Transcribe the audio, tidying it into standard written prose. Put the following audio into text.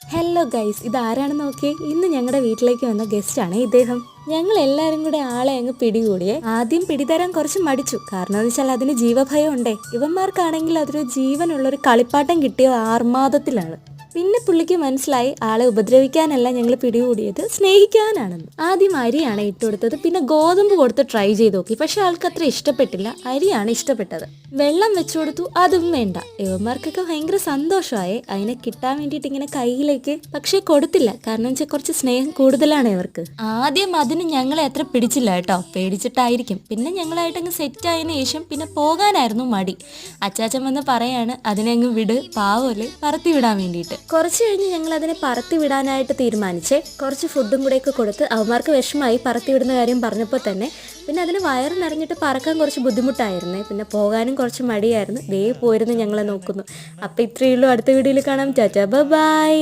Hello guys, ഇതാരാണെന്ന് നോക്കിയേ. ഇന്ന് ഞങ്ങളുടെ വീട്ടിലേക്ക് വന്ന ഗസ്റ്റാണ് ഇദ്ദേഹം. ഞങ്ങൾ എല്ലാവരും കൂടെ ആളെ അങ്ങ് പിടികൂടിയേ. ആദ്യം പിടിതരാൻ കുറച്ച് മടിച്ചു, കാരണം എന്ന് വെച്ചാൽ അതിന് ജീവഭയം ഉണ്ടേ. ഇവന്മാർക്കാണെങ്കിൽ അതൊരു ജീവനുള്ളൊരു കളിപ്പാട്ടം കിട്ടിയ ആർമാദത്തിലാണ്. പിന്നെ പുള്ളിക്ക് മനസ്സിലായി ആളെ ഉപദ്രവിക്കാനല്ല ഞങ്ങൾ പിടികൂടിയത്, സ്നേഹിക്കാനാണെന്ന്. ആദ്യം അരിയാണ് ഇട്ടുകൊടുത്തത്, പിന്നെ ഗോതമ്പ് കൊടുത്ത് ട്രൈ ചെയ്ത് നോക്കി. പക്ഷെ ആൾക്ക് അത്ര ഇഷ്ടപ്പെട്ടില്ല, അരിയാണ് ഇഷ്ടപ്പെട്ടത്. വെള്ളം വെച്ചു കൊടുത്തു, അതും വേണ്ട. ഇവന്മാർക്കൊക്കെ ഭയങ്കര സന്തോഷമായി അതിനെ കിട്ടാൻ വേണ്ടിയിട്ട് ഇങ്ങനെ കയ്യിലേക്ക്. പക്ഷെ കൊടുത്തില്ല, കാരണം വെച്ചാൽ കുറച്ച് സ്നേഹം കൂടുതലാണ് ഇവർക്ക്. ആദ്യം അതിന് ഞങ്ങളെ അത്ര പിടിച്ചില്ല കേട്ടോ, പേടിച്ചിട്ടായിരിക്കും. പിന്നെ ഞങ്ങളായിട്ടങ്ങ് സെറ്റ് ആയതിനു ശേഷം പിന്നെ പോകാനായിരുന്നു മടി. അച്ചാച്ചൻ വന്ന് പറയാണ് അതിനെ അങ്ങ് വിട്, പാവല്ലേ, പറത്തി വിടാൻ വേണ്ടിയിട്ട്. കുറച്ച് കഴിഞ്ഞ് ഞങ്ങൾ അതിനെ പറത്തി വിടാനായിട്ട് തീരുമാനിച്ചേ. കുറച്ച് ഫുഡും കൂടെയൊക്കെ കൊടുത്ത് അവന്മാർക്ക് വിഷമായി പറത്തി വിടുന്ന കാര്യം പറഞ്ഞപ്പോൾ തന്നെ. പിന്നെ അതിന് വയറ് നിറഞ്ഞിട്ട് പറക്കാൻ കുറച്ച് ബുദ്ധിമുട്ടായിരുന്നേ, പിന്നെ പോകാനും കുറച്ച് മടിയായിരുന്നു. ദേ പോയിരുന്നു ഞങ്ങളെ നോക്കുന്നു. അപ്പം ഇത്രയേ ഉള്ളൂ, അടുത്ത വീഡിയോയിൽ കാണാം. ചാച്ചാ ബൈ.